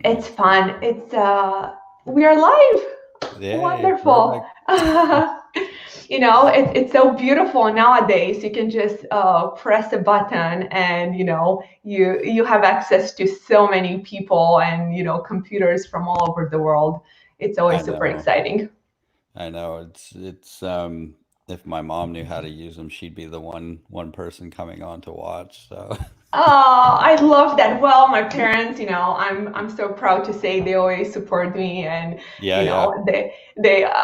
It's fun. We are live. Yay, Wonderful. perfect. It's so beautiful nowadays. You can just press a button and, you have access to so many people and, computers from all over the world. It's I always super know. exciting. I know. It's if my mom knew how to use them, she'd be the one person coming on to watch. So Oh, I love that. Well, my parents, I'm so proud to say they always support me, and yeah, yeah.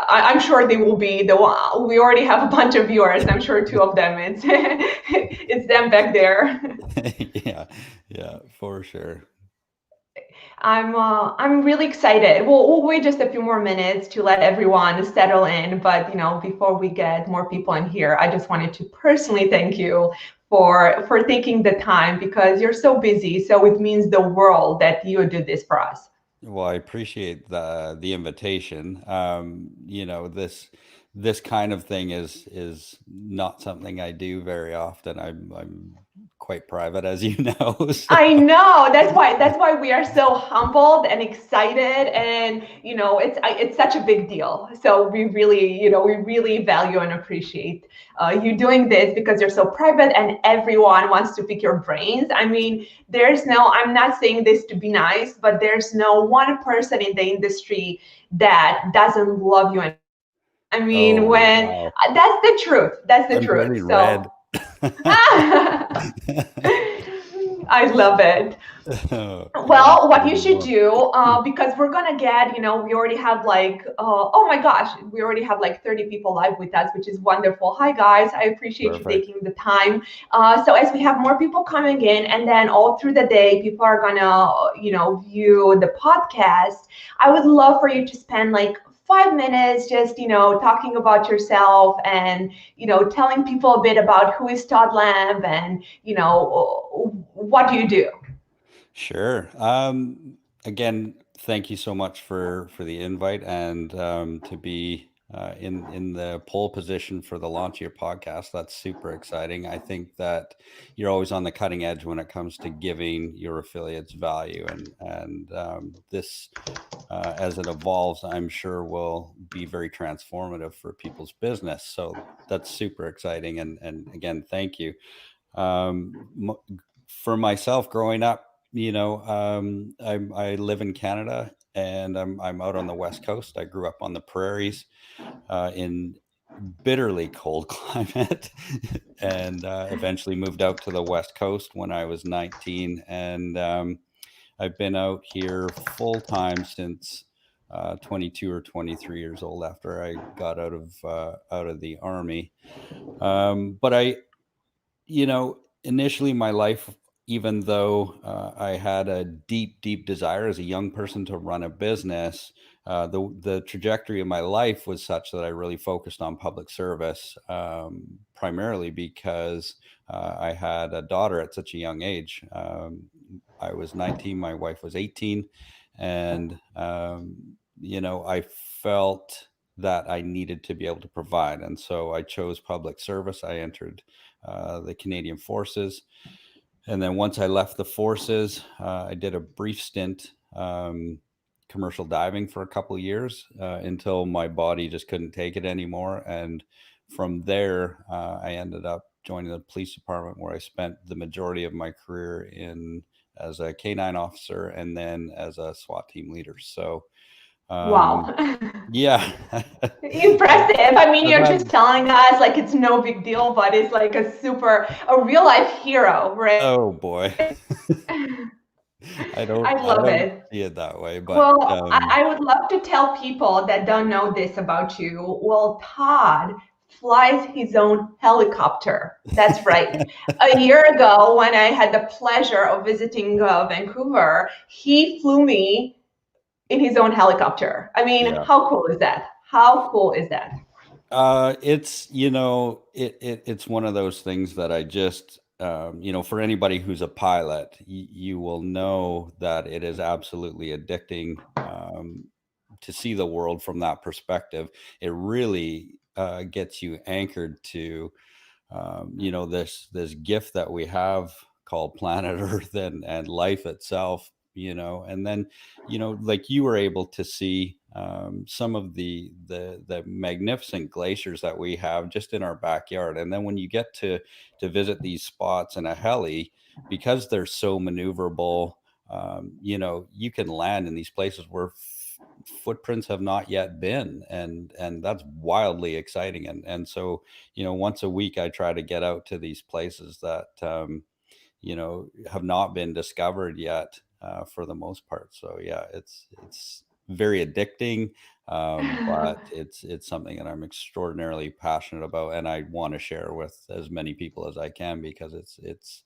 I'm sure they will be the one. We already have a bunch of viewers. I'm sure two of them. It's it's them back there. Yeah, yeah, for sure. I'm really excited. We'll wait just a few more minutes to let everyone settle in. But before we get more people in here, I just wanted to personally thank you for taking the time because you're so busy. So it means the world that you did this for us. Well, I appreciate the invitation. This kind of thing is not something I do very often. I'm quite private, as you know. So I know. That's why we are so humbled and excited, and it's such a big deal. So we really value and appreciate you doing this because you're so private, and everyone wants to pick your brains. I mean, there's no. I'm not saying this to be nice, but there's no one person in the industry that doesn't love you. And I mean, oh when wow, that's the truth. That's the I'm truth. turning So. red. I love it. Yeah, Well, what so you do should more. do, because we're gonna get, we already have like, oh my gosh, we already have like 30 people live with us, which is wonderful. Hi guys, I appreciate you Perfect. taking the time. So as we have more people coming in, and then all through the day, people are gonna, view the podcast. I would love for you to spend like 5 minutes just, talking about yourself and, telling people a bit about who is Todd Lamb and, what do you do? Sure. Again, thank you so much for the invite and to be in the pole position for the launch of your podcast. That's super exciting. I think that you're always on the cutting edge when it comes to giving your affiliates value, and this as it evolves, I'm sure will be very transformative for people's business. So that's super exciting. And again, thank you. For myself growing up, I live in Canada and I'm out on the West Coast. I grew up on the prairies in bitterly cold climate and eventually moved out to the West Coast when I was 19. And I've been out here full time since 22 or 23 years old after I got out of the army. But initially my life, even though I had a deep desire as a young person to run a business, the trajectory of my life was such that I really focused on public service, primarily because I had a daughter at such a young age. I was 19, my wife was 18, and I felt that I needed to be able to provide, and so I chose public service. I entered the Canadian Forces. And then once I left the forces, I did a brief stint commercial diving for a couple of years until my body just couldn't take it anymore. And from there, I ended up joining the police department, where I spent the majority of my career in as a K-9 officer and then as a SWAT team leader. So, Wow. um, yeah, I've, Impressive. I mean, I've you're just had, telling us like it's no big deal, but it's like a real life hero, right? oh boy. I I love don't it. see it that way, but Well, I would love to tell people that don't know this about you. Well, Todd flies his own helicopter. That's right. A year ago, when I had the pleasure of visiting Vancouver, he flew me in his own helicopter. I mean, yeah. how cool is that? How cool is that? It's it's one of those things that I just for anybody who's a pilot, you will know that it is absolutely addicting to see the world from that perspective. It really gets you anchored to this gift that we have called planet Earth and life itself. and then, like you were able to see some of the magnificent glaciers that we have just in our backyard. And then when you get to visit these spots in a heli, because they're so maneuverable, you can land in these places where footprints have not yet been, and that's wildly exciting. And so, once a week I try to get out to these places that have not been discovered yet, for the most part. So yeah, it's very addicting, but it's something that I'm extraordinarily passionate about, and I want to share with as many people as I can, because it's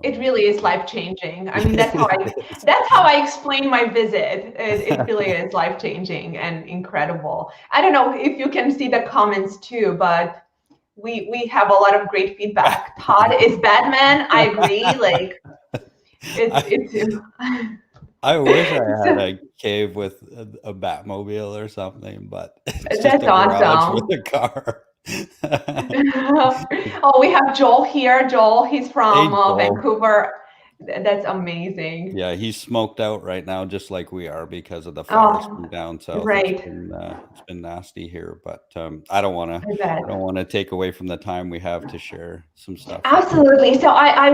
It really is it, life changing. I mean, that's how I explain my visit. It really is life changing and incredible. I don't know if you can see the comments too, but we have a lot of great feedback. Todd is Batman. I agree. Like it's I wish I had so, a cave with a Batmobile or something, but it's just that's a garage with awesome. a car. Oh, we have Joel here. Joel, he's from Hey, Joel. Vancouver. That's amazing. Yeah, he's smoked out right now, just like we are, because of the fires Oh, from down south. right. It's been nasty here, but I don't want to I bet. take away from the time we have to share some stuff with you. Absolutely. So I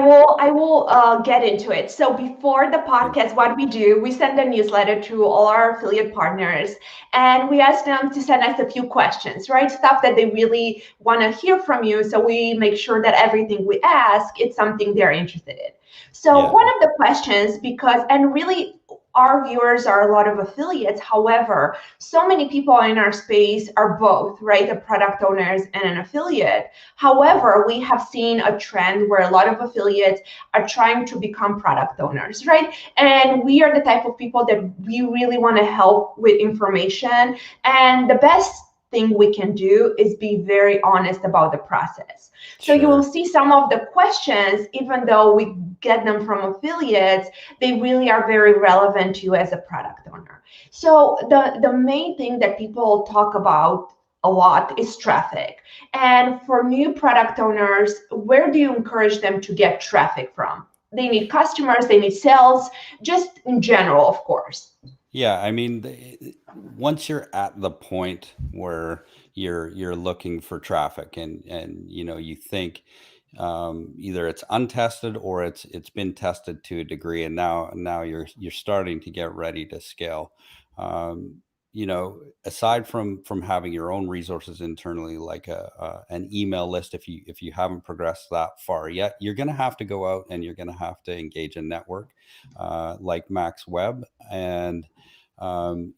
will get into it. So before the podcast, what we do, we send a newsletter to all our affiliate partners, and we ask them to send us a few questions, right? Stuff that they really want to hear from you. So we make sure that everything we ask, it's something they're interested in. So Yeah, one of the questions, because, and really our viewers are a lot of affiliates. However, so many people in our space are both, right? The product owners and an affiliate. However, we have seen a trend where a lot of affiliates are trying to become product owners, right? And we are the type of people that we really want to help with information. And the best thing we can do is be very honest about the process. So you will sure. see some of the questions, even though we get them from affiliates, they really are very relevant to you as a product owner. So the main thing that people talk about a lot is traffic. And for new product owners, where do you encourage them to get traffic from? They need customers, they need sales, just in general, of course. Yeah, I mean, once you're at the point where you're looking for traffic, and you think either it's untested or it's been tested to a degree, and now you're starting to get ready to scale. Aside from having your own resources internally, like an email list, if you haven't progressed that far yet, you're going to have to go out and you're going to have to engage a network, like MaxWeb. And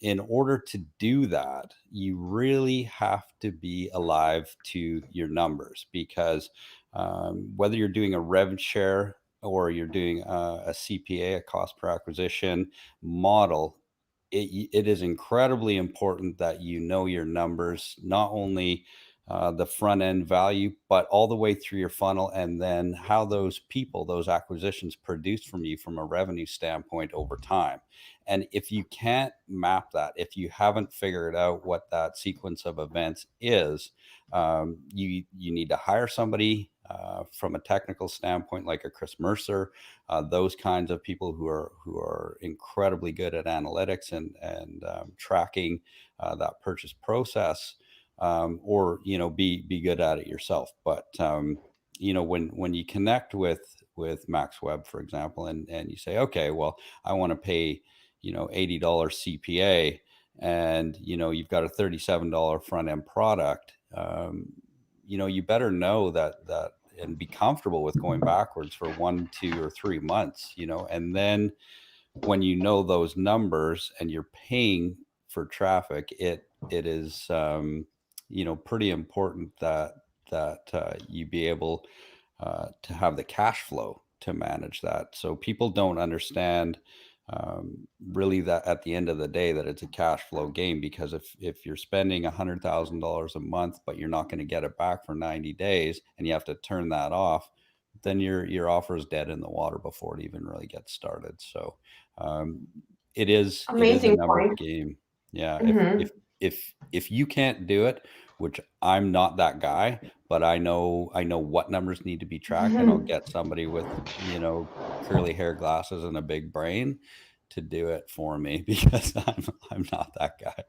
in order to do that, you really have to be alive to your numbers, because whether you're doing a rev share or you're doing a CPA, a cost per acquisition model, it is incredibly important that you know your numbers, not only the front end value, but all the way through your funnel, and then how those people, those acquisitions produce from you from a revenue standpoint over time. And if you can't map that, if you haven't figured out what that sequence of events is, you need to hire somebody from a technical standpoint, like a Chris Mercer, those kinds of people who are incredibly good at analytics and tracking that purchase process, or be good at it yourself. But when you connect with MaxWeb, for example, and you say, okay, well, I want to pay $80 CPA, and you've got a $37 front end product. You better know that and be comfortable with going backwards for 1, 2, or 3 months, and then when you know those numbers and you're paying for traffic, it is pretty important that you be able to have the cash flow to manage that. So people don't understand, really, that at the end of the day, that it's a cash flow game, because if you're spending $100,000 a month but you're not going to get it back for 90 days and you have to turn that off, then your offer is dead in the water before it even really gets started. So um, it is a Amazing numbers point. game. Yeah, Mhm. if you can't do it, which I'm not that guy, but I know what numbers need to be tracked, and I'll Mhm. get somebody with curly hair, glasses, and a big brain, to do it for me because I'm not that guy.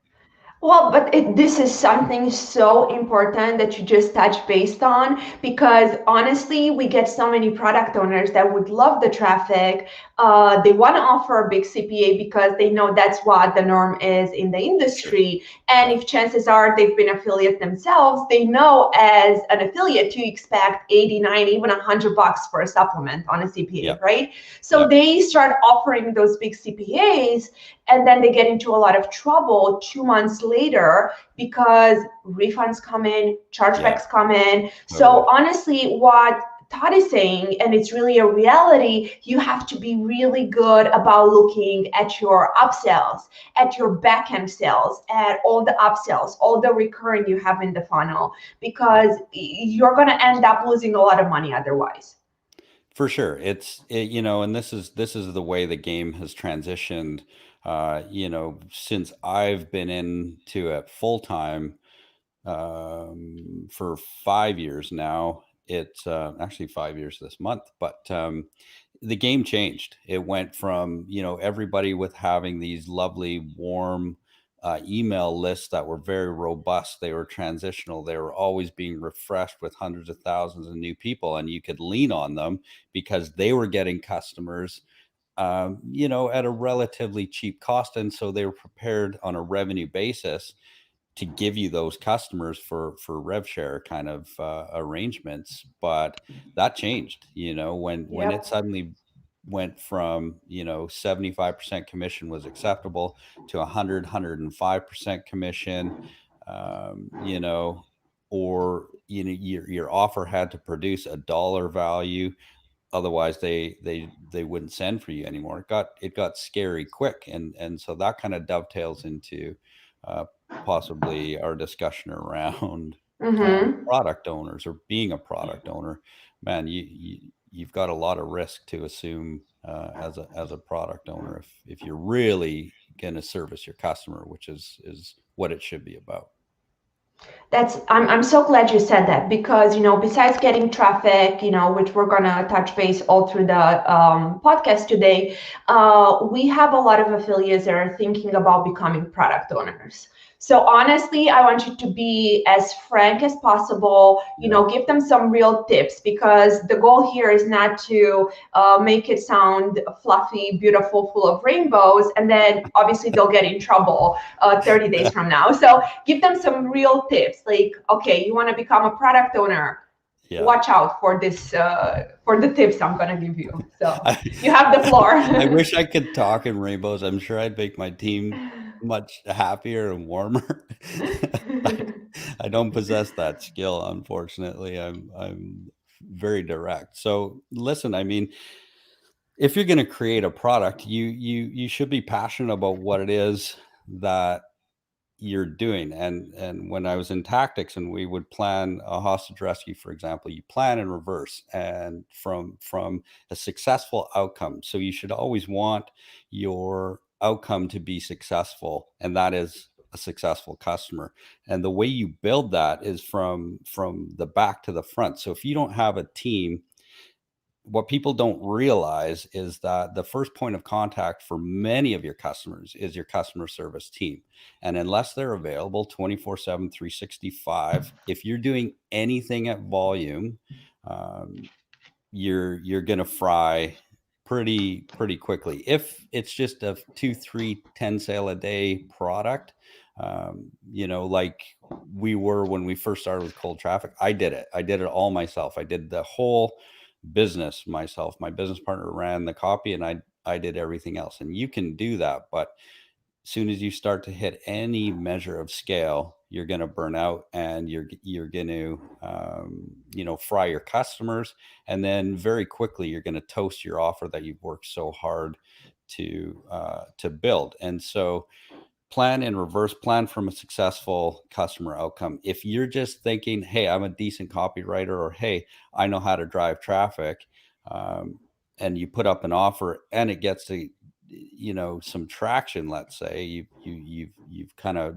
Well, but this is something so important that you just touched based on, because honestly, we get so many product owners that would love the traffic. They want to offer a big CPA because they know that's what the norm is in the Sure. industry. And Yeah. if chances are they've been affiliate themselves, they know as an affiliate you expect 80, 90, even $100 for a supplement on a CPA, Yep. right? So Yep. they start offering those big CPAs, and then they get into a lot of trouble 2 months later because refunds come in, Yeah. chargebacks come in. Totally. So honestly, what Todd is saying, and it's really a reality, you have to be really good about looking at your upsells, at your backend sales, at all the upsells, all the recurring you have in the funnel, Yeah. because you're going to end up losing a lot of money otherwise. For sure. And this is the way the game has transitioned, since I've been into it full time, for 5 years now. It's actually 5 years this month, but the game changed. It went from, everybody with having these lovely, warm email lists that were very robust. They were transitional. They were always being refreshed with hundreds of thousands of new people, and you could lean on them because they were getting customers, at a relatively cheap cost. And so they were prepared on a revenue basis to give you those customers for rev share kind of arrangements. But that changed, when it Yep. suddenly went from, 75% commission was acceptable to 105% commission, you know or your offer had to produce a dollar value. Otherwise they wouldn't send for you anymore. It got scary quick. And so that kind of dovetails into uh, possibly our discussion around Mm-hmm. product owners or being a product owner. Man, you've got a lot of risk to assume as a product owner if you're really going to service your customer, which is what it should be about. I'm so glad you said that, because besides getting traffic, which we're gonna touch base all through the podcast today, we have a lot of affiliates that are thinking about becoming product owners. So honestly, I want you to be as frank as possible. Yeah. Give them some real tips, because the goal here is not to make it sound fluffy, beautiful, full of rainbows, and then obviously they'll get in trouble 30 days from now. So give them some real tips, like, okay, you want to become a product owner, Yeah. watch out for this, for the tips I'm going to give you. So I, you have the floor. I wish I could talk in rainbows. I'm sure I'd make my team much happier and warmer. I, I don't possess that skill, unfortunately. I'm very direct. So listen, I mean, if you're going to create a product, you should be passionate about what it is that you're doing. And when I was in tactics and we would plan a hostage rescue, for example, you plan in reverse and from a successful outcome. So you should always want your outcome to be successful, and that is a successful customer. And the way you build that is from the back to the front. So if you don't have a team, what people don't realize is that the first point of contact for many of your customers is your customer service team. And unless they're available 24/7, 365, if you're doing anything at volume, um, you're going to fry pretty quickly. If it's just a 2 3 10 sale a day product, like we were when we first started with cold traffic, I did it all myself. I did the whole business myself. My business partner ran the copy, and I did everything else. And you can do that, but soon as you start to hit any measure of scale, you're going to burn out, and you're going to fry your customers, and then very quickly you're going to toast your offer that you've worked so hard to build. And so plan in reverse, plan from a successful customer outcome. If you're just thinking, hey, I'm a decent copywriter, or hey, I know how to drive traffic, um, and you put up an offer and it gets to some traction, let's say you've kind of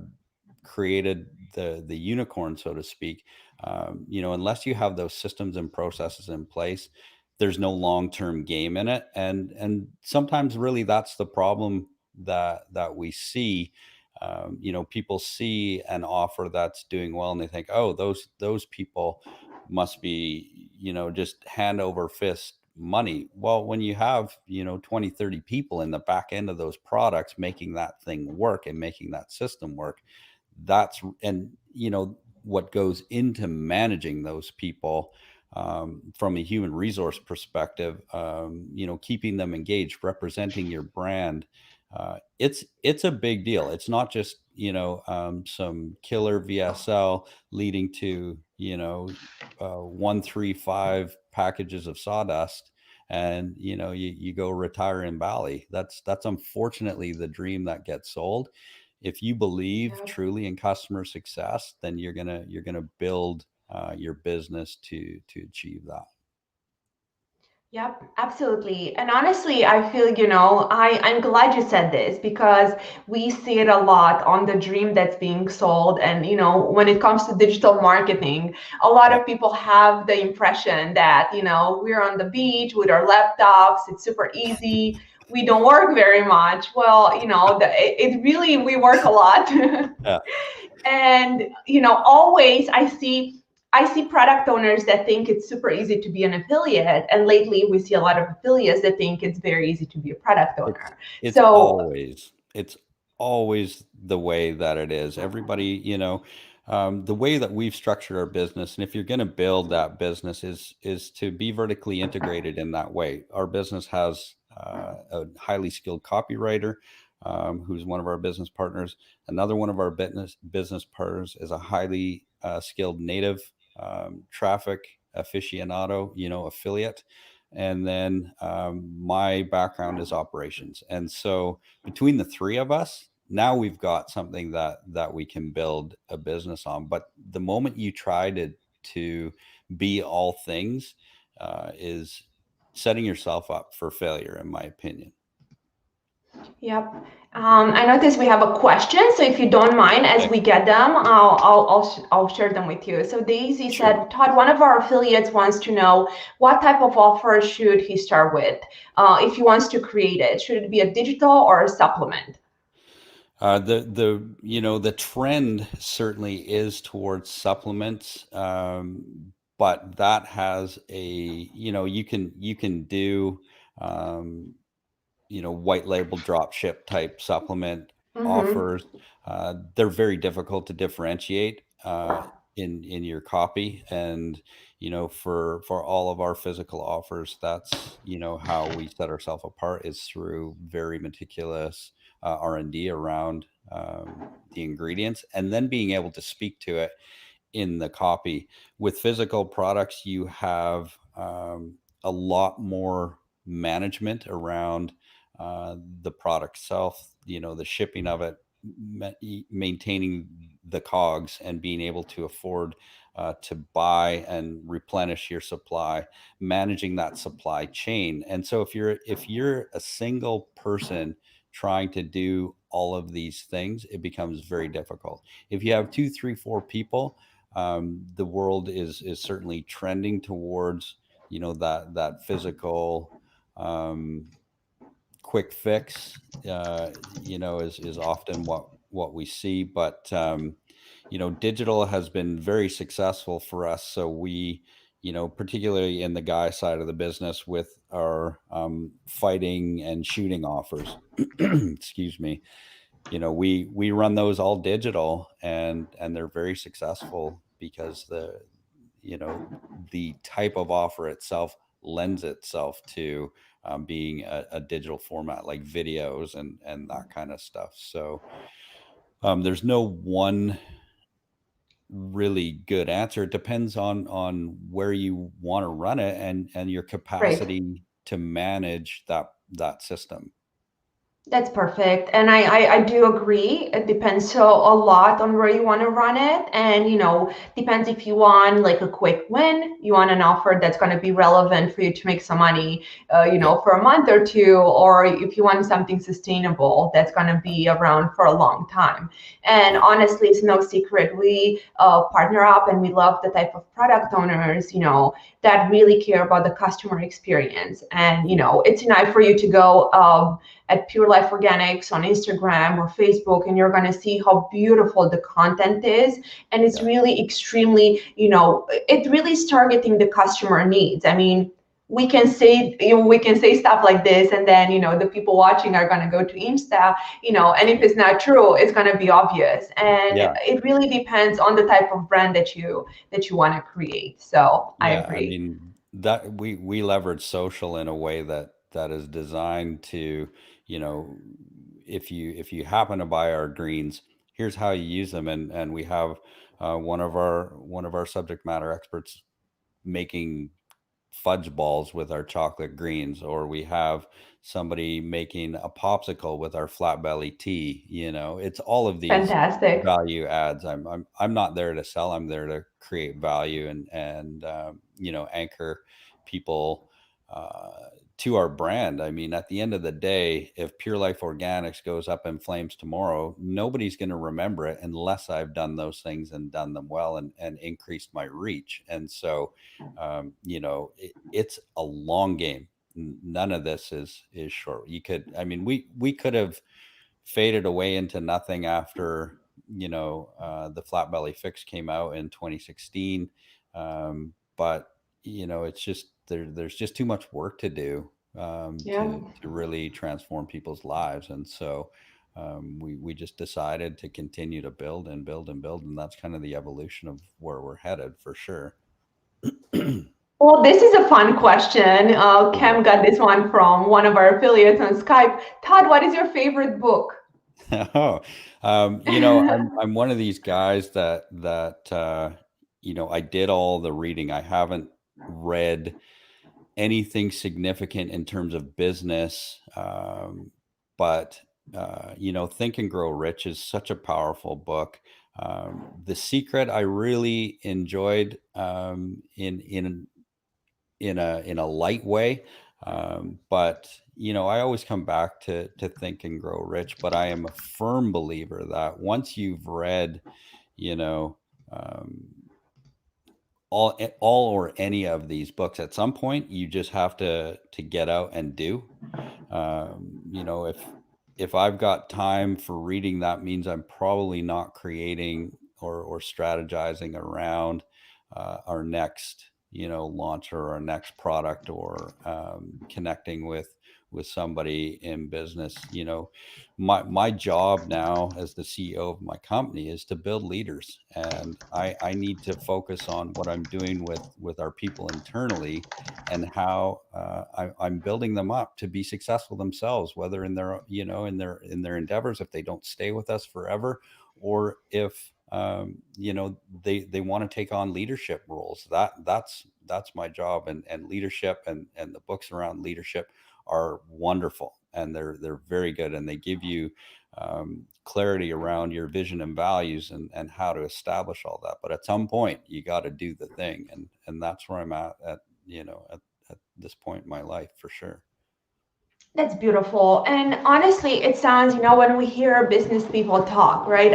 created the unicorn, so to speak. Unless you have those systems and processes in place, there's no long-term game in it. And sometimes really that's the problem that we see. People see an offer that's doing well and they think, oh, those people must be, just hand over fist money. Well, when you have, 20, 30 people in the back end of those products making that thing work and making that system work, and what goes into managing those people, from a human resource perspective, keeping them engaged, representing your brand, it's a big deal. It's not just some killer VSL leading to 135 packages of sawdust, and you go retire in Bali. That's unfortunately the dream that gets sold. If you believe Yep. truly in customer success, then you're gonna build your business to achieve that. Yep, absolutely. And honestly, I feel, I'm glad you said this because we see it a lot on the dream that's being sold. And, when it comes to digital marketing, a lot Yeah, of people have the impression that, we're on the beach with our laptops, it's super easy. We don't work very much. Well, it really, we work a lot. yeah. And always I see product owners that think it's super easy to be an affiliate, and lately we see a lot of affiliates that think it's very easy to be a product It's owner. it's So always it's always the way that it is. Everybody, the way that we've structured our business, and if you're going to build that business, is to be vertically integrated in that way. Our business has a highly skilled copywriter, who's one of our business partners. Another one of our business partners is a highly skilled native traffic aficionado, affiliate. And then my background is operations, and so between the three of us, now we've got something that we can build a business on. But the moment you try to be all things, is setting yourself up for failure, in my opinion. yep. I noticed we have a question, so if you don't mind, as Okay, we get them, I'll share them with you. So Daisy sure. said, Todd, one of our affiliates wants to know what type of offer should he start with, if he wants to create it. Should it be a digital or a supplement? The trend certainly is towards supplements, but that has a you can do, um, white label drop ship type supplement Mm-hmm. offers. They're very difficult to differentiate in your copy, and for all of our physical offers, that's how we set ourselves apart, is through very meticulous R&D around the ingredients, and then being able to speak to it in the copy. With physical products, you have a lot more management around the product itself, the shipping of it, maintaining the cogs, and being able to afford to buy and replenish your supply, managing that supply chain. And so if you're a single person trying to do all of these things, it becomes very difficult. If you have two, three, four people, the world is certainly trending towards that physical, um, quick fix, is often what we see. But digital has been very successful for us. So we, particularly in the guy side of the business, with our fighting and shooting offers, excuse me, we run those all digital, and they're very successful because you know the type of offer itself lends itself to being a digital format, like videos and that kind of stuff. So there's no one really good answer. It depends on where you want to run it, and your Great. capacity to manage that system. That's perfect. And I do agree. It depends so a lot on where you want to run it. And, depends if you want like a quick win, you want an offer that's going to be relevant for you to make some money, Yeah. for a month or two, or if you want something sustainable that's going to be around for a long time. And Yeah. honestly, it's no secret. We partner up and we love the type of product owners, that really care about the customer experience. And, it's enough for you to go, at Pure Life Organics on Instagram or Facebook, and you're going to see how beautiful the content is. And it's Yeah. really extremely, it really is targeting the customer needs. I mean, we can say stuff like this, and then the people watching are going to go to Insta, and if it's not true, it's going to be obvious. And Yeah. it really depends on the type of brand that you want to create. So I Yeah, I agree. mean that we leverage social in a way that is designed to, you know, if you happen to buy our greens, here's how you use them, and we have one of our subject matter experts making fudge balls with our chocolate greens, or we have somebody making a popsicle with our flat belly tea. It's all of these Fantastic. value adds. I'm not there to sell. I'm there to create value and anchor people uh, to our brand. I mean, at the end of the day, if Pure Life Organics goes up in flames tomorrow, nobody's going to remember it unless I've done those things and done them well and increased my reach. And so it's a long game. None of this is short. I mean, we could have faded away into nothing after the flat belly fix came out in 2016. But it's just there's just too much work to do Yeah. to really transform people's lives. And so we just decided to continue to build and build and build, and that's kind of the evolution of where we're headed for sure. Well, this is a fun question. Yeah. Cam got this one from one of our affiliates on Skype. Todd, what is your favorite book? Oh, I'm one of these guys that I did all the reading. I haven't read anything significant in terms of business, but Think and Grow Rich is such a powerful book. The Secret I really enjoyed in a light way. But I always come back to Think and Grow Rich. But I am a firm believer that once you've read, you know, um, all or any of these books, at some point you just have to get out and do. If I've got time for reading, that means I'm probably not creating or strategizing around our next launch or our next product, or connecting with somebody in business. My job now as the CEO of my company is to build leaders, and I need to focus on what I'm doing with our people internally, and how I'm building them up to be successful themselves, whether in their in their endeavors, if they don't stay with us forever, or if they want to take on leadership roles. That's my job, and leadership, and the books around leadership are wonderful, and they're very good, and they give you clarity around your vision and values, and how to establish all that. But at some point you got to do the thing, and that's where I'm at this point in my life for sure. That's beautiful. And honestly, it sounds, when we hear business people talk, right?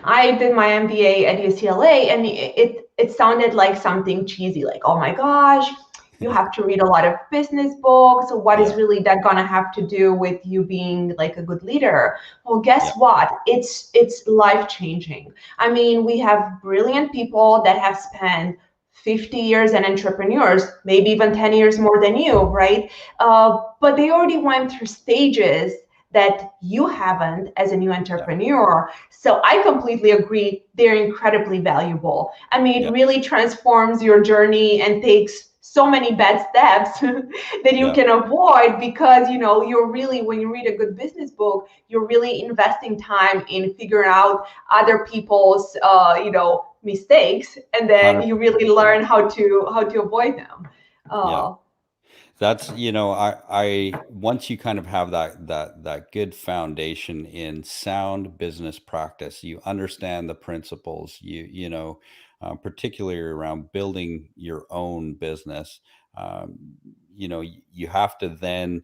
I did my MBA at UCLA, and it sounded like something cheesy, like, oh my gosh, you have to read a lot of business books. So what is Yeah. really that gonna have to do with you being like a good leader? Well, guess Yeah. what? It's life changing. I mean, we have brilliant people that have spent 50 years and entrepreneurs, maybe even 10 years more than you, right? But they already went through stages that you haven't as a new Yeah. entrepreneur. So I completely agree. They're incredibly valuable. I mean, it Yeah. really transforms your journey and takes so many bad steps that you Yeah. can avoid, because you're really, when you read a good business book, you're really investing time in figuring out other people's mistakes, and then you really 100%. learn how to avoid them. Yeah. uh, That's, I once you kind of have that good foundation in sound business practice, you understand the principles, particularly around building your own business. Um, you have to then,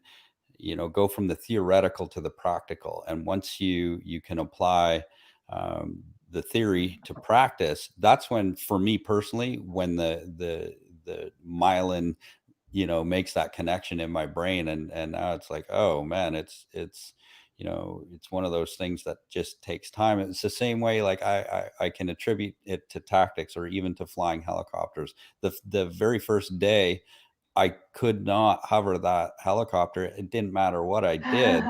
go from the theoretical to the practical. And once you can apply the theory to practice, that's when, for me personally, when the myelin makes that connection in my brain, and now it's like, oh man, it's one of those things that just takes time. It's the same way, like I can attribute it to tactics or even to flying helicopters. The very first day I could not hover that helicopter, it didn't matter what I did.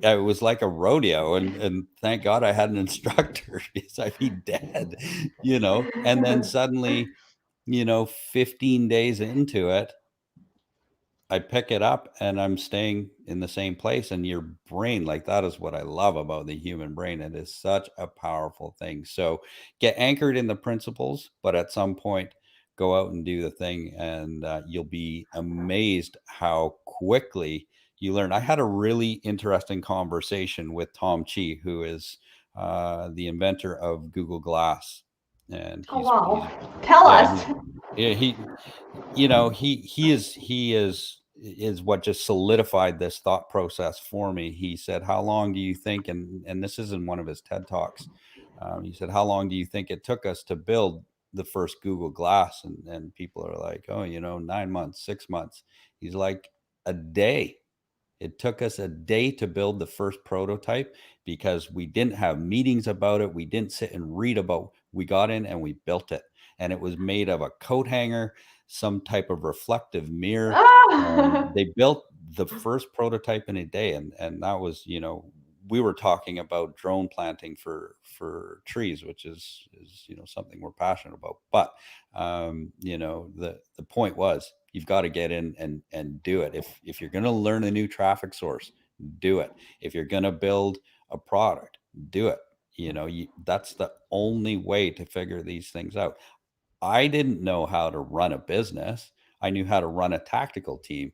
It was like a rodeo, and thank God I had an instructor because I'd be dead, and then suddenly, 15 days into it, I pick it up and I'm staying in the same place. And your brain, like, that is what I love about the human brain. It is such a powerful thing. So get anchored in the principles, but at some point, go out and do the thing, and you'll be amazed how quickly you learn. I had a really interesting conversation with Tom Chi, who is the inventor of Google Glass, and Oh he's wow. Tell yeah, us. yeah, he is what just solidified this thought process for me. He said, "How long do you think?" And this is in one of his TED talks. He said, "How long do you think it took us to build the first Google Glass?" And people are like, "Oh, 9 months, 6 months." He's like, "A day." It took us a day to build the first prototype because we didn't have meetings about it. We didn't sit and read about. We got in and we built it, and it was made of a coat hanger, some type of reflective mirror. Ah. They built the first prototype in a day, and that was, we were talking about drone planting for trees, which is something we're passionate about. But the point was, you've got to get in and do it. If you're going to learn a new traffic source, do it. If you're going to build a product, do it. That's the only way to figure these things out. I didn't know how to run a business. I knew how to run a tactical team.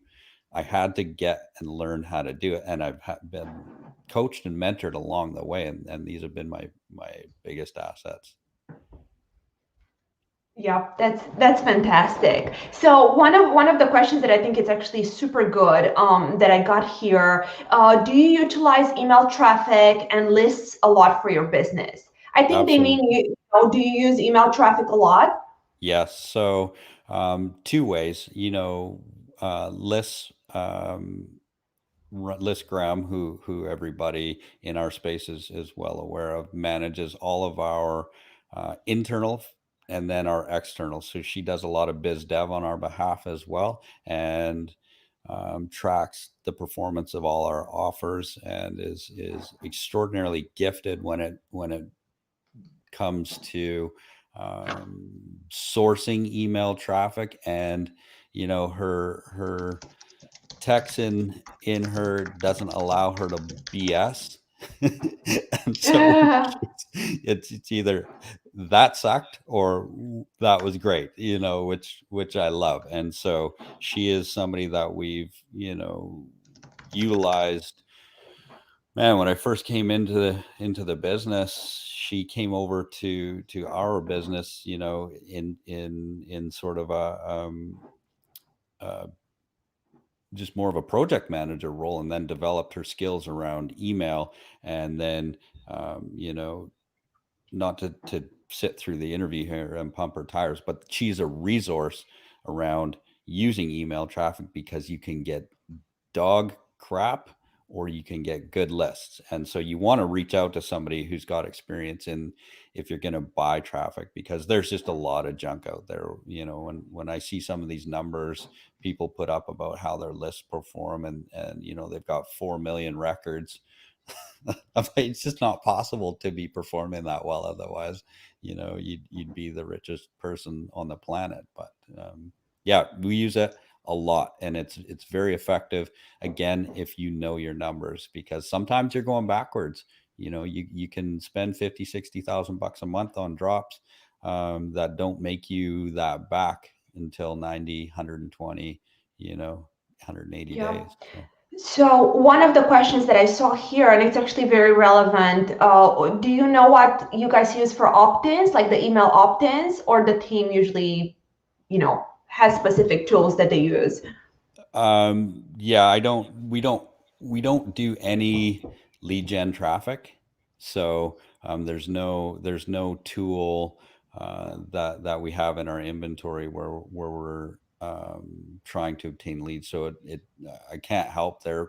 I had to get and learn how to do it, and I've been coached and mentored along the way, and these have been my biggest assets. Yeah, that's fantastic. So one of the questions that I think is actually super good, that I got here, do you utilize email traffic and lists a lot for your business? I think they mean, Absolutely. do you use email traffic a lot? Yes. So, two ways, lists, Liz Graham, who everybody in our space is well aware of, manages all of our internal and then our external. So she does a lot of biz dev on our behalf as well, and tracks the performance of all our offers, and is extraordinarily gifted when it comes to sourcing email traffic. And her text in her doesn't allow her to BS. And so it's either that sucked or that was great, which I love. And so she is somebody that we've, utilized. Man, when I first came into the business, she came over to our business, in sort of a just more of a project manager role, and then developed her skills around email. And then, not to sit through the interview here and pump her tires, but she's a resource around using email traffic, because you can get dog crap or you can get good lists. And so you want to reach out to somebody who's got experience in, if you're going to buy traffic, because there's just a lot of junk out there. When I see some of these numbers people put up about how their lists perform, and they've got 4 million records. I'm like, it's just not possible to be performing that well. Otherwise, you'd be the richest person on the planet. But yeah, we use it a lot, and it's very effective. Again, if you know your numbers, because sometimes you're going backwards. You can spend 50, 60,000 bucks a month on drops that don't make you that back until 90, 120, 180 Yeah. days. So. So one of the questions that I saw here, and it's actually very relevant, do you know what you guys use for opt-ins, like the email opt-ins, or the team usually, has specific tools that they use? Yeah, we don't do any lead gen traffic. So there's no tool that we have in our inventory where we're trying to obtain leads. So I can't help there.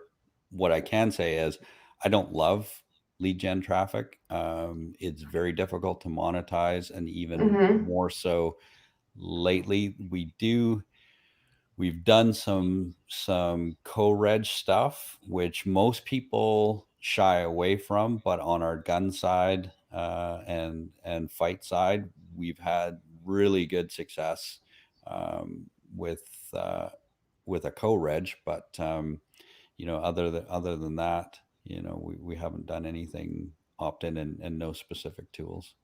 What I can say is I don't love lead gen traffic. It's very difficult to monetize, and even Mm-hmm. more so lately. We've done some co-reg stuff, which most people shy away from, but on our gun side and fight side, we've had really good success um, with uh, with a co-reg. But other than that, we haven't done anything opt-in and no specific tools.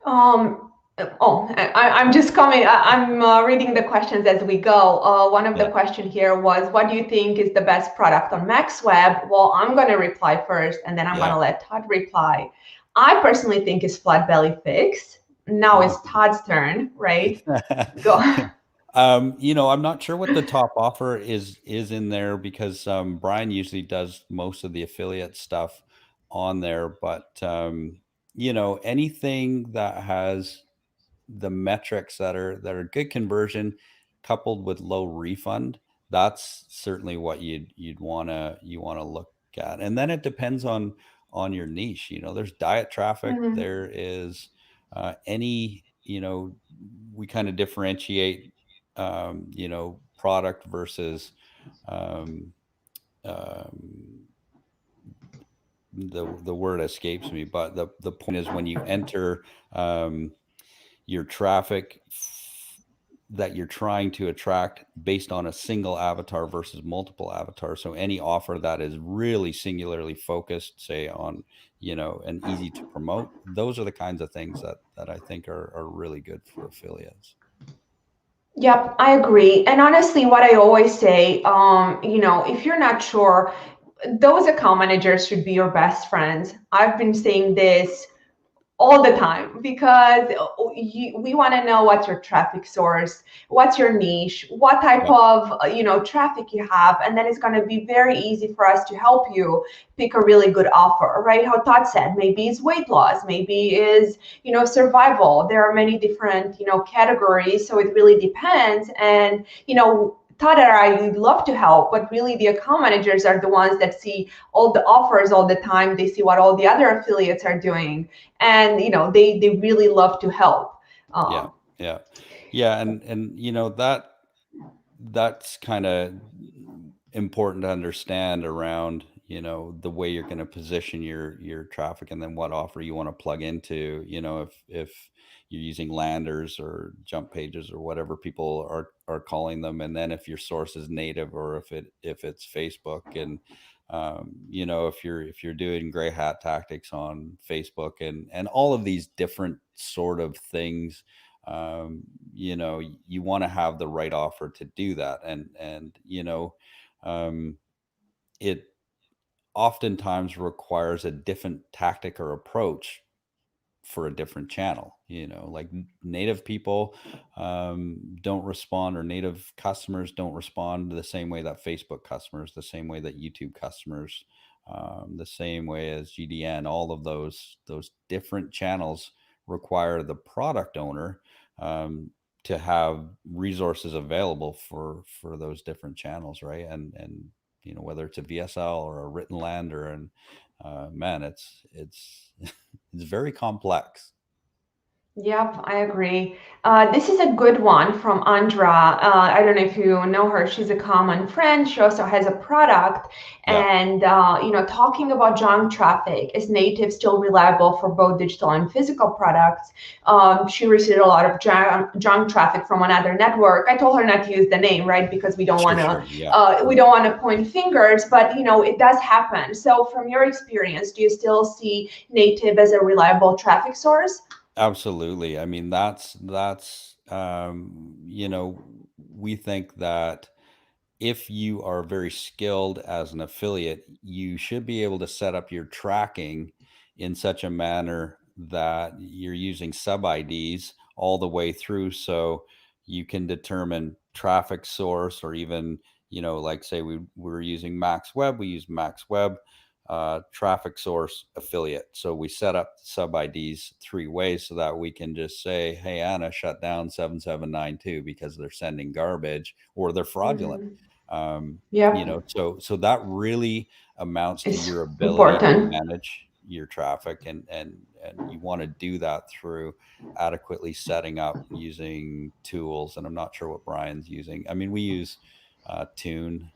Um, I'm just coming. I'm reading the questions as we go. One of the Yeah, question here was, what do you think is the best product on MaxWeb? Well, I'm going to reply first, and then I'm going yeah. to let Todd reply. I personally think is Flat Belly Fix. Now it's Oh. Todd's turn, right? Go. I'm not sure what the top offer is in there, because Brian usually does most of the affiliate stuff on there. But anything that has the metrics that are good conversion coupled with low refund, that's certainly what you want to look at. And then it depends on your niche. There's diet traffic, Mhm. there is any, we kind of differentiate product versus um, um, the word escapes me, but the point is when you enter your traffic that you're trying to attract based on a single avatar versus multiple avatars. So any offer that is really singularly focused, say on, and easy to promote, those are the kinds of things that I think are really good for affiliates. Yep, I agree. And honestly, what I always say, if you're not sure, those account managers should be your best friends. I've been saying this all the time because we want to know what's your traffic source, what's your niche, what type Yeah. of traffic you have, and then it's going to be very easy for us to help you pick a really good offer, right? How Todd said, maybe it's weight loss, maybe is survival. There are many different categories, so it really depends. And Todd and I would love to help, but really the account managers are the ones that see all the offers all the time. They see what all the other affiliates are doing, and they really love to help. Yeah. um, Yeah. Yeah. And that's kind of important to understand around, the way you're going to position your traffic, and then what offer you want to plug into, if you're using landers or jump pages or whatever people are calling them, and then if your source is native, or if it's Facebook. And if you're doing gray hat tactics on Facebook, and all of these different sort of things, um, you want to have the right offer to do that. And um, it oftentimes requires a different tactic or approach for a different channel. Like native people don't respond, or native customers don't respond the same way that Facebook customers, the same way that YouTube customers, the same way as GDN. All of those different channels require the product owner um, to have resources available for those different channels, right? And whether it's a VSL or a written lander, and man, it's it's very complex. Yep, I agree. This is a good one from Andra. I don't know if you know her. She's a common friend. She also has a product. Yeah, And, talking about junk traffic, is native still reliable for both digital and physical products? She received a lot of junk traffic from another network. I told her not to use the name, right? Because we don't want sure, to sure. Yeah. we don't want to point fingers, but, it does happen. So from your experience, do you still see native as a reliable traffic source? Absolutely. I mean, that's we think that. if you are very skilled as an affiliate, you should be able to set up your tracking in such a manner that you're using sub IDs all the way through, so you can determine traffic source, or even, like say we're using MaxWeb, we use MaxWeb traffic source affiliate. So we set up sub IDs 3 ways so that we can just say, hey, Anna, shut down 7792 because they're sending garbage or they're fraudulent. Mhm. um, Yep, so that really amounts to it's your ability to important. manage your traffic, and you want to do that through adequately setting up using tools. And I'm not sure what Brian's using. I mean, we use Tune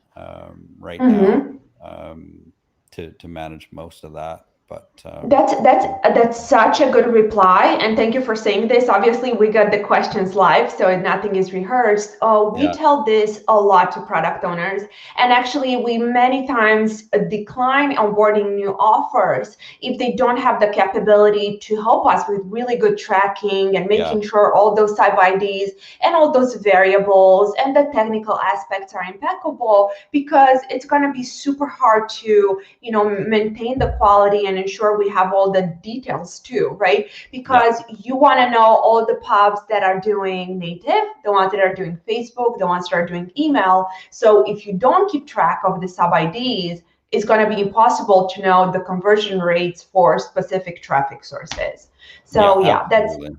right now, Mhm. um, to manage most of that, but That's such a good reply, and thank you for saying this. Obviously, we got the questions live, so nothing is rehearsed. We yeah, tell this a lot to product owners, and actually, we many times decline onboarding new offers if they don't have the capability to help us with really good tracking and yeah, making sure all those sub IDs and all those variables and the technical aspects are impeccable, because it's going to be super hard to maintain the quality and ensure we have all the details too, right? yeah, Because you want to know all the pubs that are doing native, the ones that are doing Facebook, the ones that are doing email. So if you don't keep track of the sub IDs, it's going to be impossible to know the conversion rates for specific traffic sources. yeah, So yeah, absolutely.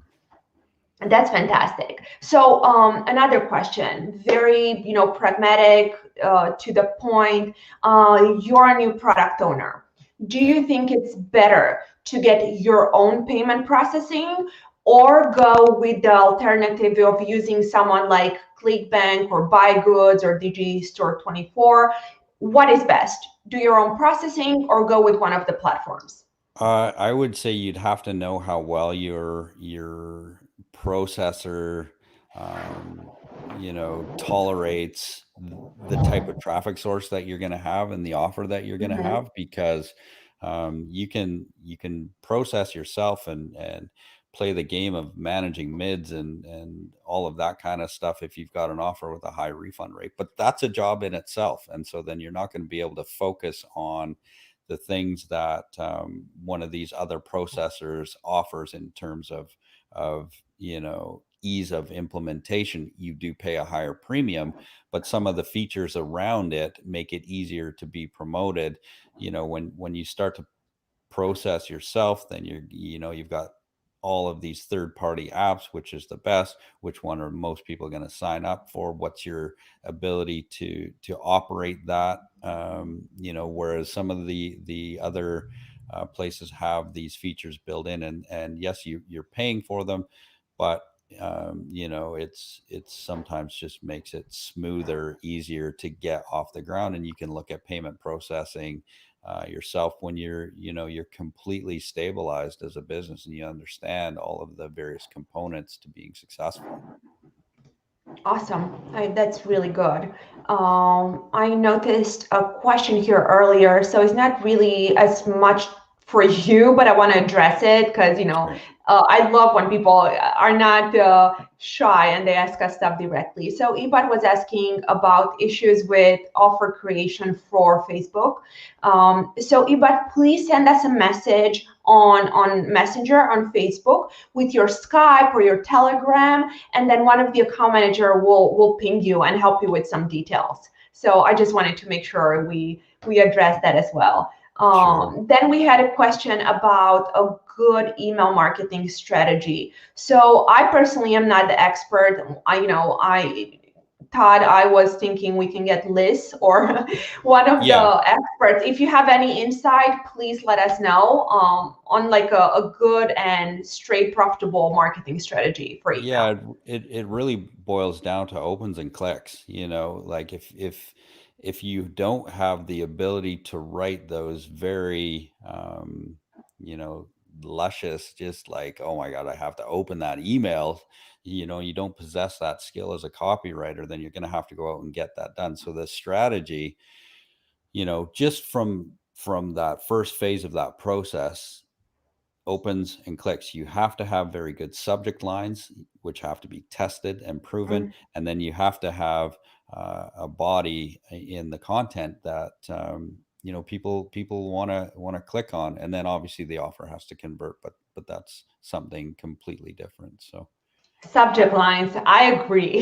that's fantastic. So another question, very pragmatic, to the point. You're a new product owner. Do Okay. you think it's better to get your own payment processing, or go with the alternative of using someone like ClickBank or Buy Goods or Digistore 24? What is best? Do your own processing or go with one of the platforms? I would say you'd have to know how well your processor, um, tolerates the type of traffic source that you're going to have and the offer that you're going to Mhm. have, because you can process yourself and play the game of managing mids and all of that kind of stuff if you've got an offer with a high refund rate. But that's a job in itself, and so then you're not going to be able to focus on the things that one of these other processors offers in terms of ease of implementation. You do pay a higher premium, but some of the features around it make it easier to be promoted. When you start to process yourself, then you've got all of these third party apps. Which is the best? Which one are most people going to sign up for? What's your ability to operate that? Whereas some of the other places have these features built in, and yes, you're paying for them, but it's sometimes just makes it smoother, easier to get off the ground, and you can look at payment processing yourself when you're completely stabilized as a business and you understand all of the various components to being successful. Awesome. That's really good. I noticed a question here earlier, so it's not really as much for you, but I want to address it because, Sure. I love when people are not shy and they ask us stuff directly. So Ibad was asking about issues with offer creation for Facebook. So Ibad, please send us a message on Messenger on Facebook with your Skype or your Telegram, and then one of the account manager will ping you and help you with some details. So I just wanted to make sure we address that as well. Sure. Then we had a question about a good email marketing strategy. So I personally am not the expert. I Todd, I was thinking we can get Liz or one of Yeah. the experts. If you have any insight, please let us know on like a good and straight profitable marketing strategy for Yeah, email. it really boils down to opens and clicks. Like if you don't have the ability to write those very you know luscious, just like, oh my god, I have to open that email, you don't possess that skill as a copywriter, then you're going to have to go out and get that done. So the strategy, just from that first phase of that process, opens and clicks, you have to have very good subject lines, which have to be tested and proven. Mm, And then you have to have a body in the content that people want to click on, and then obviously the offer has to convert, but that's something completely different. So Subject lines, I agree.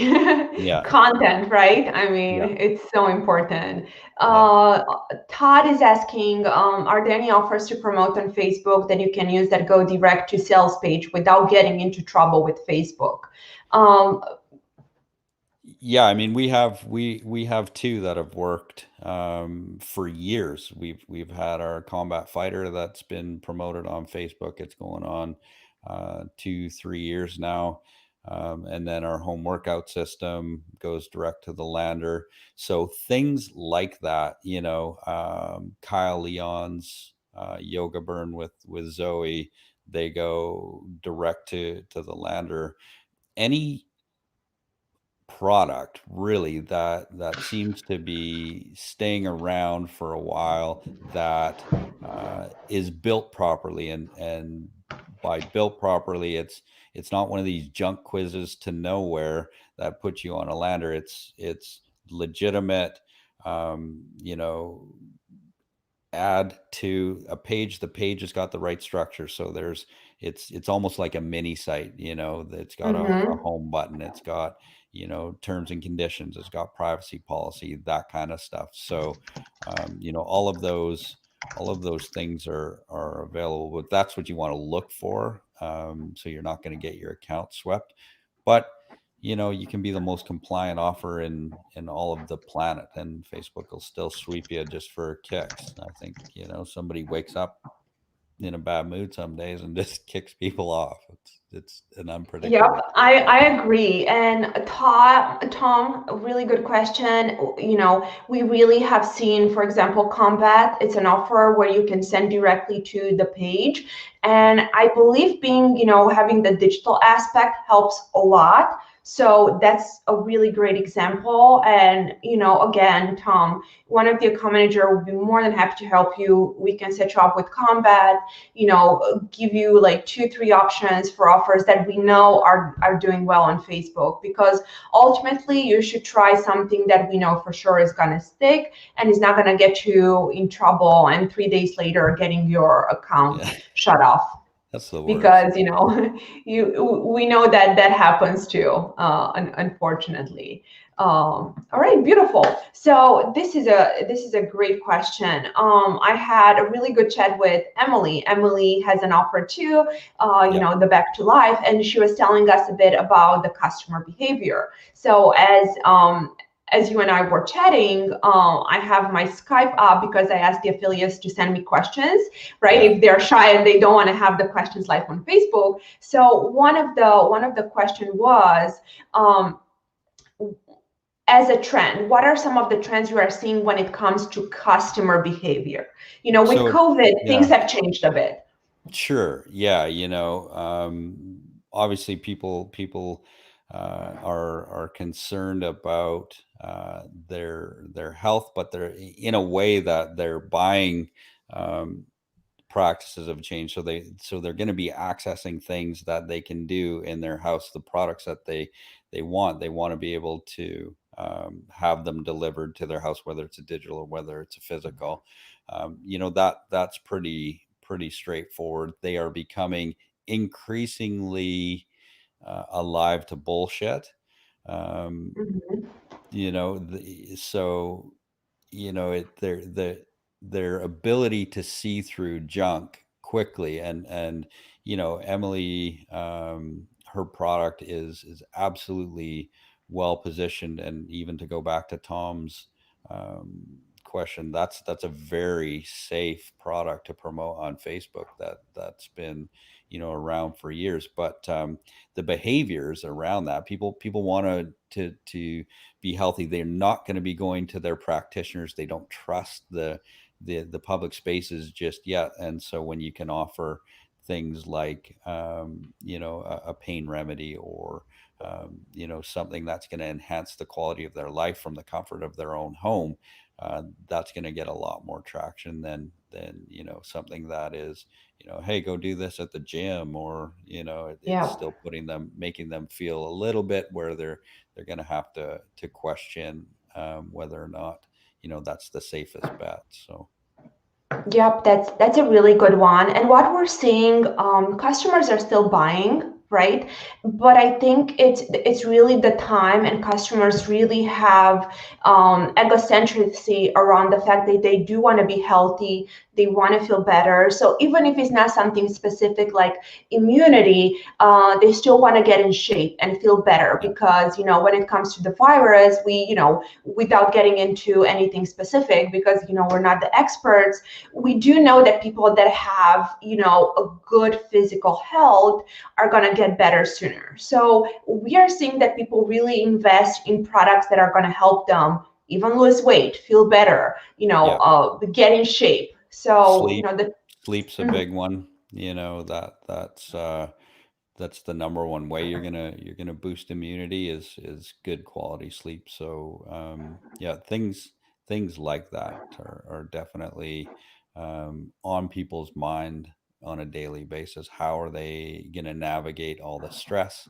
yeah, Content, right? I yeah, mean, it's so important. yeah. Uh, Todd is asking, are there any offers to promote on Facebook that you can use that go direct to sales page without getting into trouble with Facebook? Um, Yeah, I mean, we have two that have worked for years. We've had our combat fighter that's been promoted on Facebook. It's going on 2-3 years now. And then our home workout system goes direct to the lander. So things like that, Kyle Leon's yoga burn with Zoe, they go direct to the lander. Any product really that seems to be staying around for a while, that is built properly, and by built properly, it's not one of these junk quizzes to nowhere that puts you on a lander. It's legitimate. You know, add to a page, the page has got the right structure, so it's almost like a mini site. It's got a mhm. home button, it's got terms and conditions, it's got privacy policy, that kind of stuff. So all of those things are available, but that's what you want to look for, so you're not going to get your account swept. But you can be the most compliant offer in all of the planet, and Facebook will still sweep you just for kicks. I think somebody wakes up in a bad mood some days and just kicks people off. It's an Yep, unpredictable I market. agree. And Tom, a really good question. We really have seen, for example, Combat. It's an offer where you can send directly to the page. Yeah, And I believe having the digital aspect helps a lot. So that's a really great example. And, again, Tom, one of the account manager will be more than happy to help you. We can set you up with Combat, give you like 2-3 options for offers that we know are doing well on Facebook, because ultimately you should try something that we know for sure is going to stick and is not going to get you in trouble and 3 days later getting your account yeah. shut off, That's the worst. because we know that that happens too, unfortunately. All right, beautiful. So this is a great question. I had a really good chat with Emily. Emily has an offer too, Yeah, the Back to Life, and she was telling us a bit about the customer behavior. So as you and I were chatting, I have my Skype up because I asked the affiliates to send me questions, right? yeah. If they're shy and they don't want to have the questions live on Facebook. So one of the question was, as a trend, what are some of the trends you are seeing when it comes to customer behavior? With So COVID, things yeah. have changed a bit. Sure. Yeah. Obviously, people are concerned about their health, but they're in a way that they're buying um, practices have changed. So they're going to be accessing things that they can do in their house, the products that they want to be able to have them delivered to their house, whether it's a digital or whether it's a physical. That's pretty straightforward. They are becoming increasingly alive to bullshit. um, Mhm. so their ability to see through junk quickly, and Emily, her product is absolutely well positioned. And even to go back to Tom's question, that's a very safe product to promote on Facebook, that's been around for years. But the behaviors around that, people want to be healthy. They're not going to be going to their practitioners. They don't trust the public spaces just yet. And so when you can offer things like a pain remedy, or something that's going to enhance the quality of their life from the comfort of their own home, that's going to get a lot more traction than something that is, hey, go do this at the gym, or it's Yeah. still making them feel a little bit where they're going to have to question whether or not that's the safest bet. So Yep, that's a really good one. And what we're seeing, customers are still buying, right? But I think it's really the time, and customers really have egocentricity around the fact that they do want to be healthy, they want to feel better. So even if it's not something specific like immunity, they still want to get in shape and feel better yeah, because when it comes to the virus, without getting into anything specific, because we're not the experts, we do know that people that have a good physical health are going to get better sooner. So we are seeing that people really invest in products that are going to help them even lose weight, feel better, yeah. get in shape. So Sleep, the sleep's a mhm. big one. That's the number one way you're gonna boost immunity is good quality sleep. So yeah, things like that are definitely on people's mind on a daily basis. How are they gonna navigate all the stress,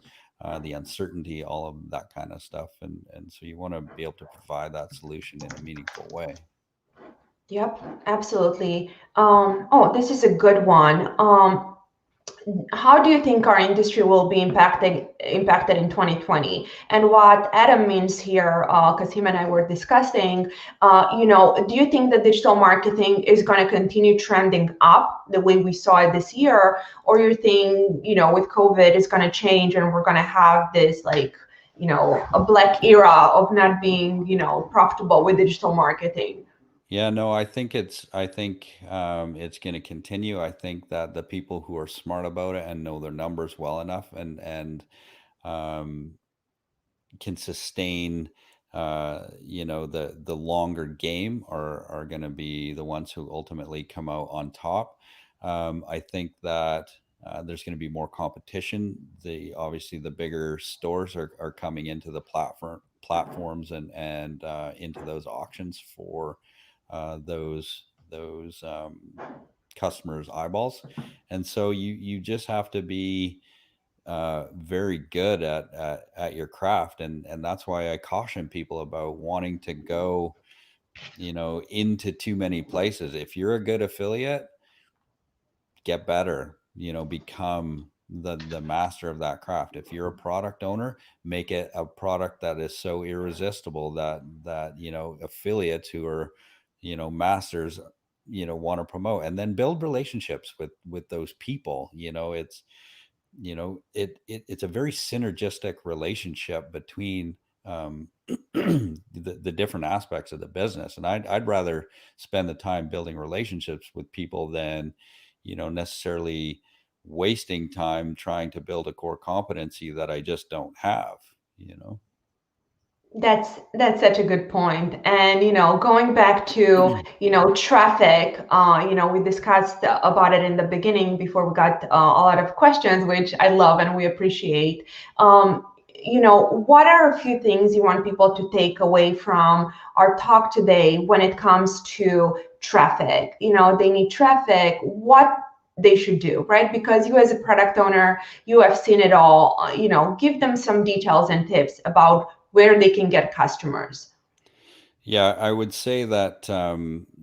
the uncertainty, all of that kind of stuff? And so you want to be able to provide that solution in a meaningful way. Yep, absolutely. Oh, this is a good one. How do you think our industry will be impacted in 2020? And what Adam means here, because him and I were discussing, do you think that digital marketing is going to continue trending up the way we saw it this year, or you think with COVID it's going to change and we're going to have this like a black era of not being profitable with digital marketing? Yeah, no, I think it's going to continue. I think that the people who are smart about it and know their numbers well enough and um, can sustain the longer game are going to be the ones who ultimately come out on top. I think that there's going to be more competition. The Obviously the bigger stores are coming into the platforms and into those auctions for those customers eyeballs. And so you just have to be very good at your craft, and that's why I caution people about wanting to go into too many places. If you're a good affiliate, get better, become the master of that craft. If you're a product owner, make it a product that is so irresistible that affiliates who are masters want to promote, and then build relationships with those people. It's a very synergistic relationship between the different aspects of the business, and I'd rather spend the time building relationships with people than necessarily wasting time trying to build a core competency that I just don't have you know That's such a good point. And going back to traffic, we discussed about it in the beginning before we got a lot of questions, which I love and we appreciate. What are a few things you want people to take away from our talk today when it comes to traffic? They need traffic. What they should do, right? Because you as a product owner, you have seen it all. Give them some details and tips about where they can get customers. Yeah, I would say that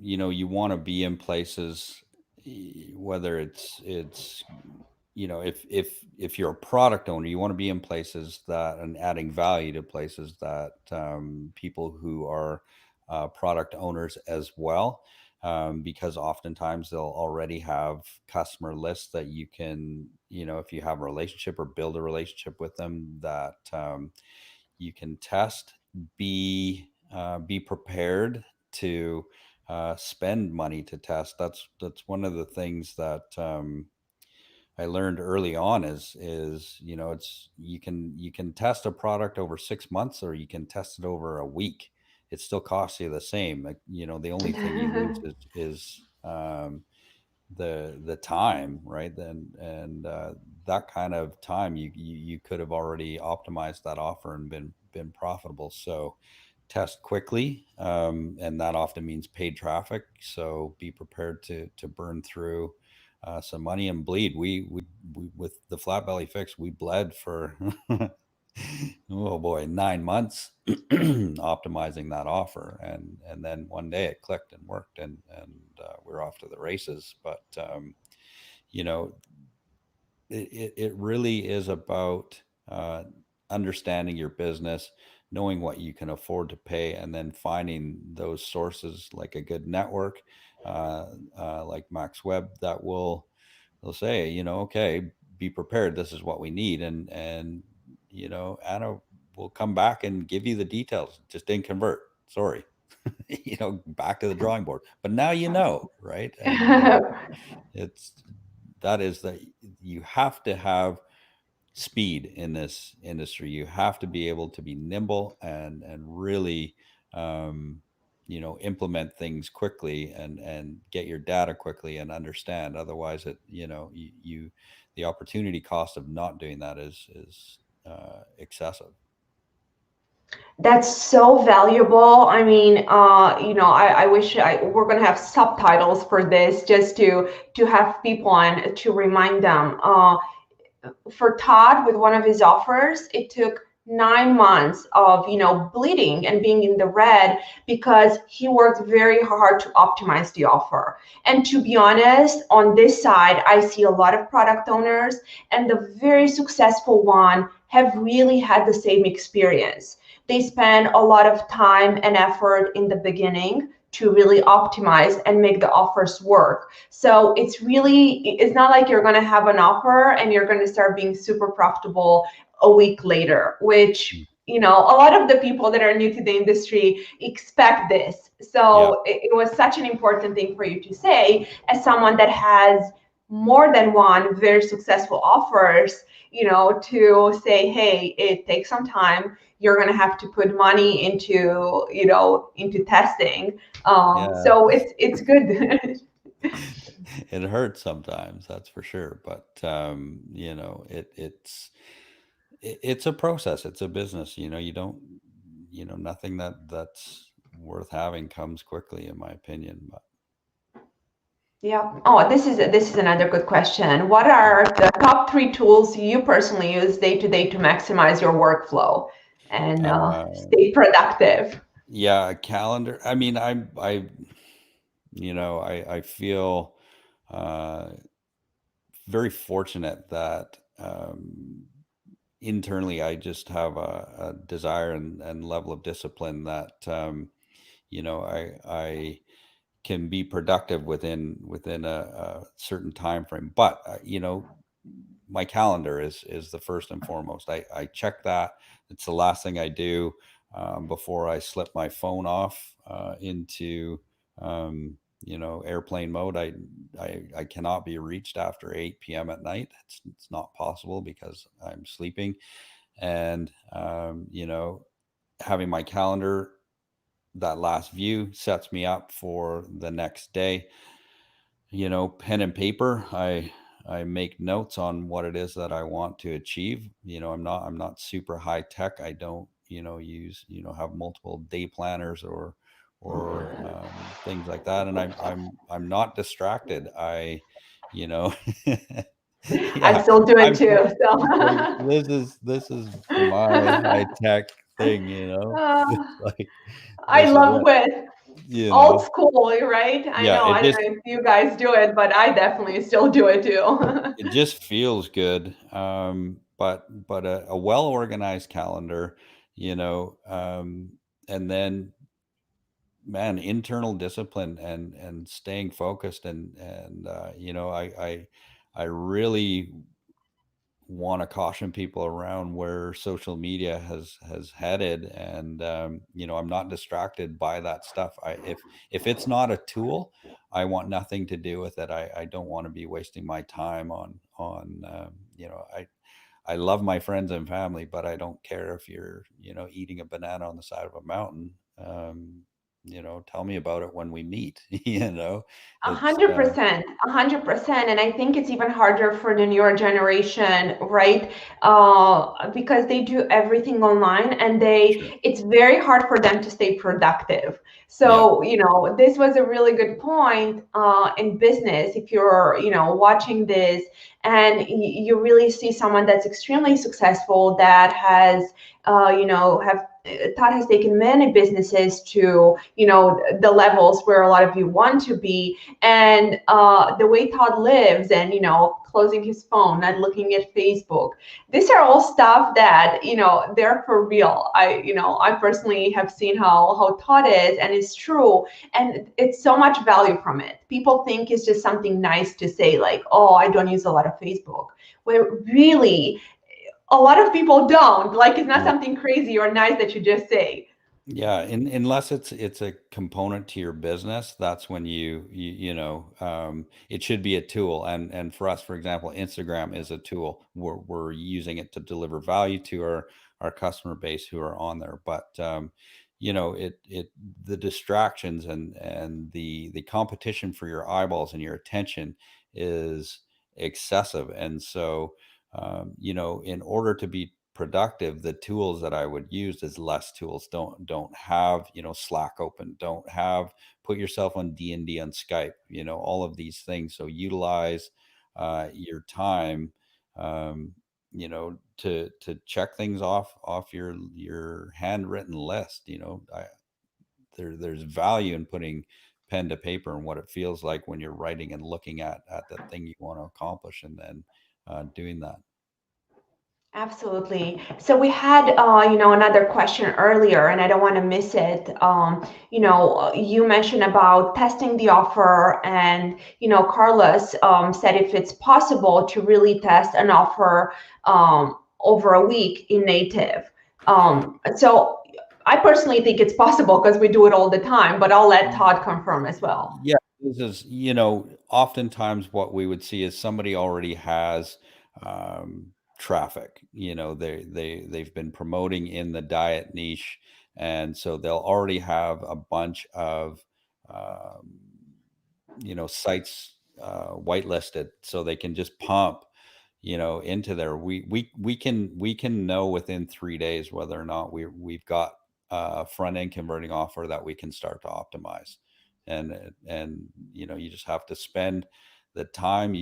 you want to be in places, whether it's if you're a product owner, you want to be in places that and adding value to places that people who are product owners as well, because oftentimes they'll already have customer lists that you can, if you have a relationship or build a relationship with them, that you can test. Be prepared to spend money to test. That's one of the things that I learned early on is it's you can test a product over 6 months or you can test it over a week. It still costs you the same. Like, the only thing you lose is the time, right? Then and that kind of time you could have already optimized that offer and been profitable. So test quickly, and that often means paid traffic. So be prepared to burn through some money and bleed. We with the flat belly fix, we bled for Oh boy, 9 months optimizing that offer, and then one day it clicked and worked, and we're off to the races. But you know, it really is about uh, understanding your business, knowing what you can afford to pay, and then finding those sources like a good network, uh, like MaxWeb, that will they'll say, okay, be prepared. This is what we need, and Anna will come back and give you the details. Just didn't convert. Sorry, back to the drawing board. But now right? And it's that is that you have to have speed in this industry. You have to be able to be nimble and really um, implement things quickly and get your data quickly and understand. Otherwise, the opportunity cost of not doing that is excessive. That's so valuable. I mean, I wish we're gonna have subtitles for this just to have people on to remind them. For Todd, with one of his offers, it took 9 months of bleeding and being in the red because he worked very hard to optimize the offer. And to be honest, on this side, I see a lot of product owners, and the very successful one have really had the same experience. They spend a lot of time and effort in the beginning to really optimize and make the offers work. So it's not like you're going to have an offer and you're going to start being super profitable a week later, which, a lot of the people that are new to the industry expect this. Yeah, So it was such an important thing for you to say, as someone that has more than one very successful offers, to say, hey, it takes some time. You're going to have to put money into testing. yeah. So it's good. It hurts sometimes, that's for sure. But it's a process. It's a business. You don't, nothing that's worth having comes quickly, in my opinion. But Yeah. Oh, this is another good question. What yeah, are the top three tools you personally use day to day to maximize your workflow and uh, stay productive? yeah, a calendar. I mean, I feel uh, very fortunate that internally I just have a desire and level of discipline that I can be productive within a certain time frame. But my calendar is the first and foremost. I check that. It's the last thing I do before I slip my phone off into airplane mode. I cannot be reached after 8 p.m. at night. It's not possible because I'm sleeping. And having my calendar, that last view, sets me up for the next day. Pen and paper, I make notes on what it is that I want to achieve. I'm not super high tech. I don't use have multiple day planners or things like that. And I'm not distracted. You know I yeah, still do it I'm too. so So this is my high tech thing. uh, It's like I this is love it. it. Old school, right? I Yeah, know. it I don't just know if you guys do it, but I definitely still do it too. it just feels good. But a well organized calendar, you know, um, and then man, internal discipline and staying focused and I really want to caution people around where social media has headed, and I'm not distracted by that stuff. If it's not a tool, I want nothing to do with it. I don't want to be wasting my time on I love my friends and family, but I don't care if you're eating a banana on the side of a mountain. tell me about it when we meet. A It's hundred percent, 100%, and I think it's even harder for the newer generation, right? Because they do everything online, and sure. it's very hard for them to stay productive. Yeah. So, this was a really good point in business. If you're, watching this, and you really see someone that's extremely successful, that has, have Todd has taken many businesses to, the levels where a lot of you want to be, and the way Todd lives, and closing his phone, not looking at Facebook. These are all stuff that they're for real. I personally have seen how Todd is, and it's true, and it's so much value from it. People think it's just something nice to say, like, oh, I don't use a lot of Facebook. Where really, a lot of people don't. Like, it's not something crazy or nice that you just say. Yeah, unless it's a component to your business, that's when it should be a tool. And for us, for example, Instagram is a tool. We're using it to deliver value to our customer base who are on there. But it the distractions and the competition for your eyeballs and your attention is excessive. And so in order to be productive, the tools that I would use is less tools. Don't have Slack open, don't have put yourself on D&D on Skype, all of these things. So utilize your time, to check things off your handwritten list. There's value in putting pen to paper and what it feels like when you're writing and looking at the thing you want to accomplish, and then doing that. Absolutely. So we had, another question earlier, and I don't want to miss it. You mentioned about testing the offer, and Carlos said if it's possible to really test an offer over a week in native. So I personally think it's possible because we do it all the time, but I'll let Todd confirm as well. Yeah, this is, oftentimes what we would see is somebody already has traffic. They've been promoting in the diet niche, and so they'll already have a bunch of um, sites whitelisted, so they can just pump into there. We can know within 3 days whether or not we've got a front end converting offer that we can start to optimize. And you just have to spend the time.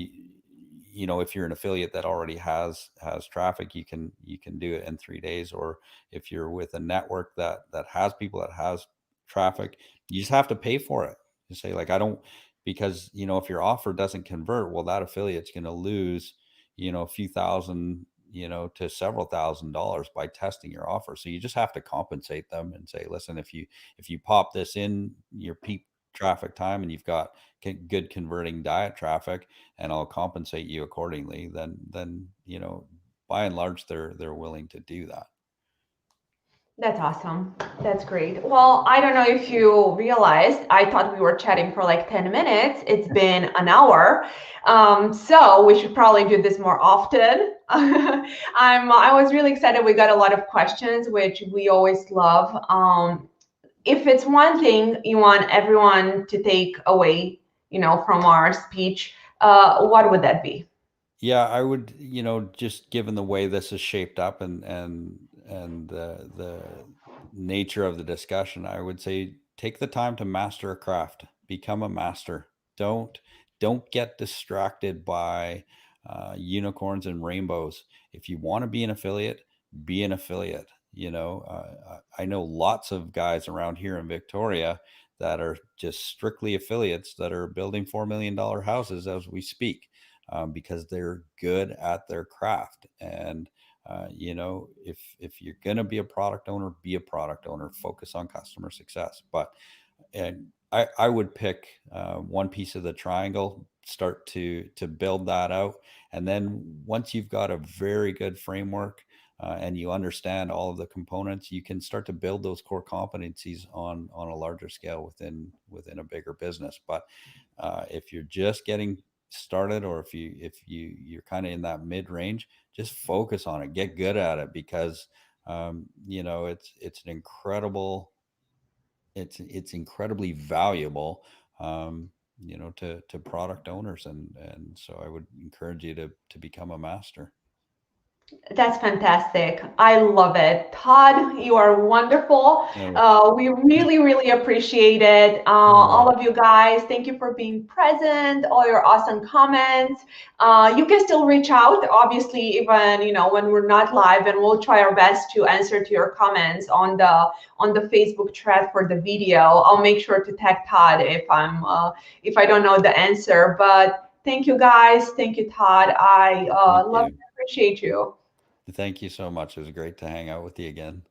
If you're an affiliate that already has traffic, you can do it in 3 days. Or if you're with a network that has people, that has traffic, you just have to pay for it. You say, like, I don't, because if your offer doesn't convert, well, that affiliate's going to lose a few thousand, to several $1,000s by testing your offer. So you just have to compensate them and say, listen, if you pop this in your peak traffic time and you've got good converting diet traffic, and I'll compensate you accordingly, then by and large they're willing to do that. That's awesome. That's great. Well, I don't know if you realized, I thought we were chatting for like 10 minutes. It's been an hour. So we should probably do this more often. I was really excited. We got a lot of questions, which we always love. If it's one thing you want everyone to take away, from our speech, what would that be? Yeah, I would, just given the way this is shaped up, and the nature of the discussion, I would say take the time to master a craft, become a master. Don't get distracted by unicorns and rainbows. If you want to be an affiliate, be an affiliate. I know lots of guys around here in Victoria that are just strictly affiliates that are building $4 million houses as we speak, because they're good at their craft. And if you're going to be a product owner, be a product owner. Focus on customer success. But and I would pick one piece of the triangle, start to build that out, and then once you've got a very good framework, and you understand all of the components, you can start to build those core competencies on a larger scale within a bigger business. But if you're just getting started, or if you're kind of in that mid range, just focus on it, get good at it, because it's an incredible it's incredibly valuable, you know, to product owners. And so I would encourage you to become a master. That's fantastic. I love it. Todd, you are wonderful. Oh, We really, really appreciate it. All of you guys, thank you for being present, all your awesome comments. You can still reach out, obviously, even when we're not live, and we'll try our best to answer to your comments on the Facebook thread for the video. I'll make sure to tag Todd if I don't know the answer. But thank you guys. Thank you, Todd. I thank love you. and appreciate you. Thank you so much. It was great to hang out with you again.